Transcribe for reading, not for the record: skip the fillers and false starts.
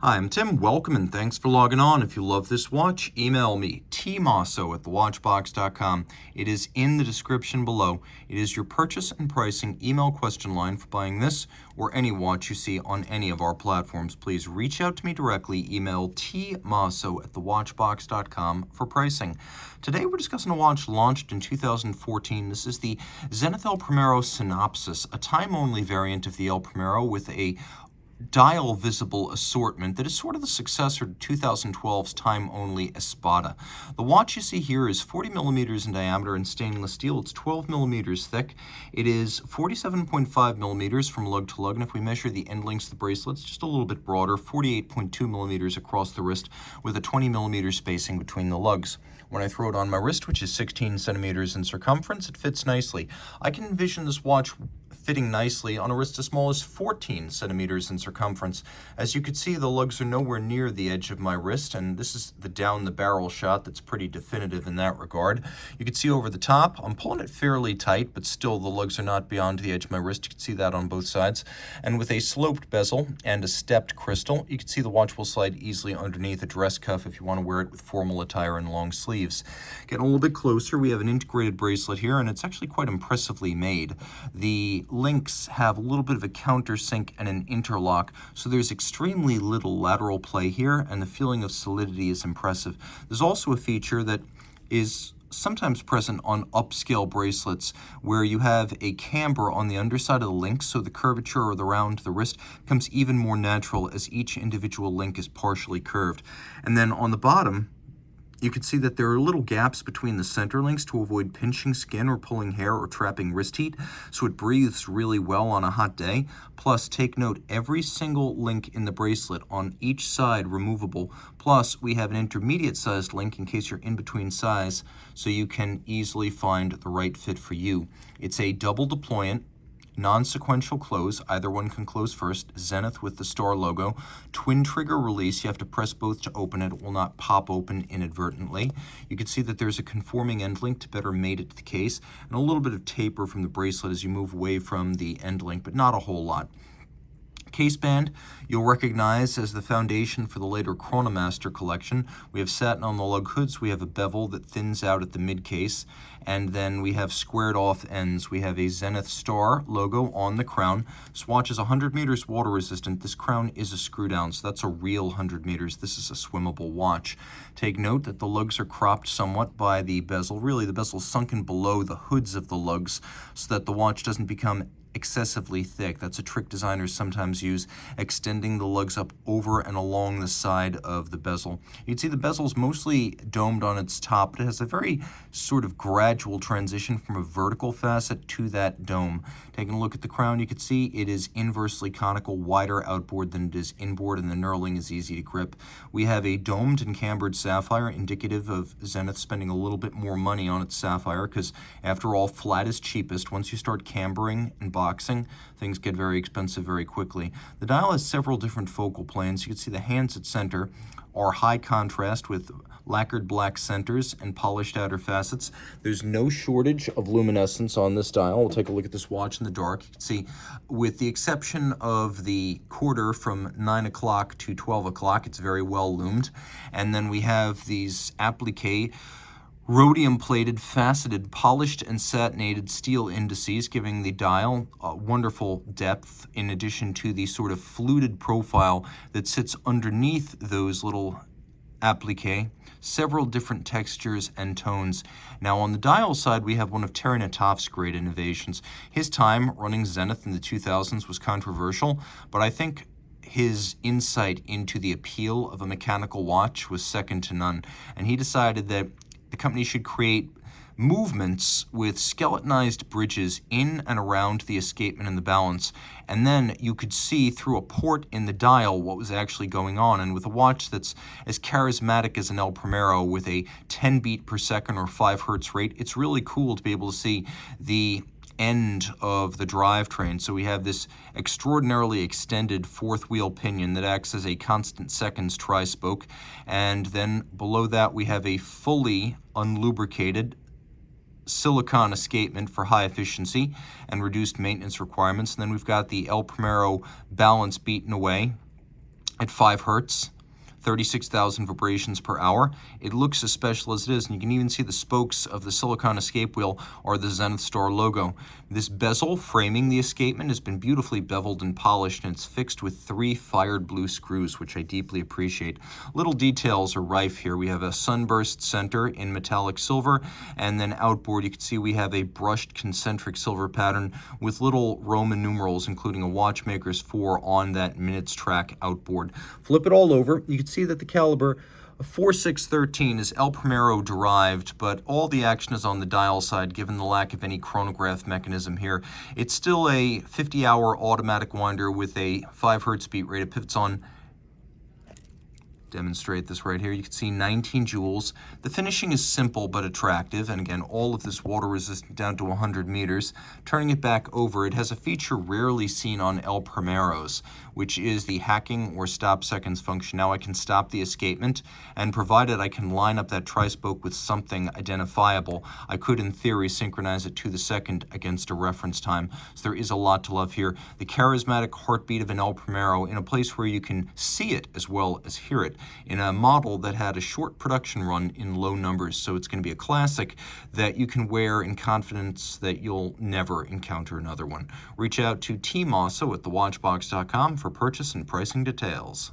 Hi, I'm Tim. Welcome and thanks for logging on. If you love this watch, email me, tmosso@thewatchbox.com. It is in the description below. It is your purchase and pricing email question line for buying this or any watch you see on any of our platforms. Please reach out to me directly. Email tmosso@thewatchbox.com for pricing. Today we're discussing a watch launched in 2014. This is the Zenith El Primero Synopsis, a time-only variant of the El Primero with a dial visible assortment that is sort of the successor to 2012's time-only Espada. The watch you see here is 40 millimeters in diameter in stainless steel. It's 12 millimeters thick. It is 47.5 millimeters from lug to lug, and if we measure the end lengths of the bracelet, it's just a little bit broader, 48.2 millimeters across the wrist with a 20 millimeter spacing between the lugs. When I throw it on my wrist, which is 16 centimeters in circumference, it fits nicely. I can envision this watch fitting nicely on a wrist as small as 14 centimeters in circumference. As you can see, the lugs are nowhere near the edge of my wrist, and this is the down the barrel shot that's pretty definitive in that regard. You can see over the top, I'm pulling it fairly tight, but still the lugs are not beyond the edge of my wrist. You can see that on both sides. And with a sloped bezel and a stepped crystal, you can see the watch will slide easily underneath a dress cuff if you want to wear it with formal attire and long sleeves. Getting a little bit closer, we have an integrated bracelet here, and it's actually quite impressively made. The links have a little bit of a countersink and an interlock, so there's extremely little lateral play here, and the feeling of solidity is impressive. There's also a feature that is sometimes present on upscale bracelets where you have a camber on the underside of the link, so the curvature or the round of the wrist becomes even more natural as each individual link is partially curved. And then on the bottom, you can see that there are little gaps between the center links to avoid pinching skin or pulling hair or trapping wrist heat, so it breathes really well on a hot day. Plus, take note, every single link in the bracelet on each side removable. Plus, we have an intermediate sized link in case you're in between size, so you can easily find the right fit for you. It's a double deployant, non-sequential close, either one can close first, Zenith with the star logo, twin trigger release, you have to press both to open it, it will not pop open inadvertently. You can see that there's a conforming end link to better mate it to the case, and a little bit of taper from the bracelet as you move away from the end link, but not a whole lot. Case band you'll recognize as the foundation for the later Chronomaster collection. We have satin on the lug hoods, we have a bevel that thins out at the mid case, and then we have squared off ends. We have a Zenith star logo on the crown. This watch is 100 meters water resistant. This crown is a screw down, so that's a real 100 meters. This is a swimmable watch. Take note that the lugs are cropped somewhat by the bezel. Really, the bezel is sunken below the hoods of the lugs so that the watch doesn't become excessively thick. That's a trick designers sometimes use, extending the lugs up over and along the side of the bezel. You can see the bezel's mostly domed on its top, but it has a very sort of gradual transition from a vertical facet to that dome. Taking a look at the crown, you can see it is inversely conical, wider outboard than it is inboard, and the knurling is easy to grip. We have a domed and cambered sapphire, indicative of Zenith spending a little bit more money on its sapphire, because after all, flat is cheapest. Once you start cambering and boxing, things get very expensive very quickly. The dial has several different focal planes. You can see the hands at center are high contrast with lacquered black centers and polished outer facets. There's no shortage of luminescence on this dial. We'll take a look at this watch in the dark. You can see, with the exception of the quarter from 9 o'clock to 12 o'clock, it's very well lumed. And then we have these applique rhodium-plated, faceted, polished, and satinated steel indices, giving the dial a wonderful depth, in addition to the sort of fluted profile that sits underneath those little applique, several different textures and tones. Now on the dial side, we have one of Terry Natoff's great innovations. His time running Zenith in the 2000s was controversial, but I think his insight into the appeal of a mechanical watch was second to none, and he decided that the company should create movements with skeletonized bridges in and around the escapement and the balance, and then you could see through a port in the dial what was actually going on. And with a watch that's as charismatic as an El Primero with a 10 beat per second or 5 hertz rate, it's really cool to be able to see the end of the drivetrain. So we have this extraordinarily extended fourth wheel pinion that acts as a constant seconds tri-spoke, and then below that we have a fully unlubricated silicone escapement for high efficiency and reduced maintenance requirements. And then we've got the El Primero balance beaten away at 5 hertz. 36,000 vibrations per hour. It looks as special as it is, and you can even see the spokes of the silicone escape wheel are the Zenith Star logo. This bezel framing the escapement has been beautifully beveled and polished, and it's fixed with 3 fired blue screws, which I deeply appreciate. Little details are rife here. We have a sunburst center in metallic silver, and then outboard you can see we have a brushed concentric silver pattern with little Roman numerals, including a watchmaker's 4 on that minutes track outboard. Flip it all over, you can see that the caliber 4613 is El Primero derived, but all the action is on the dial side given the lack of any chronograph mechanism here. It's still a 50-hour automatic winder with a 5 hertz beat rate. It pivots on, demonstrate this right here. You can see 19 joules. The finishing is simple but attractive, and again, all of this water resistant down to 100 meters. Turning it back over, it has a feature rarely seen on El Primeros, which is the hacking or stop seconds function. Now I can stop the escapement, and provided I can line up that tri-spoke with something identifiable, I could in theory synchronize it to the second against a reference time. So there is a lot to love here. The charismatic heartbeat of an El Primero in a place where you can see it as well as hear it, in a model that had a short production run in low numbers. So it's going to be a classic that you can wear in confidence that you'll never encounter another one. Reach out to Team Mosso at thewatchbox.com for purchase and pricing details.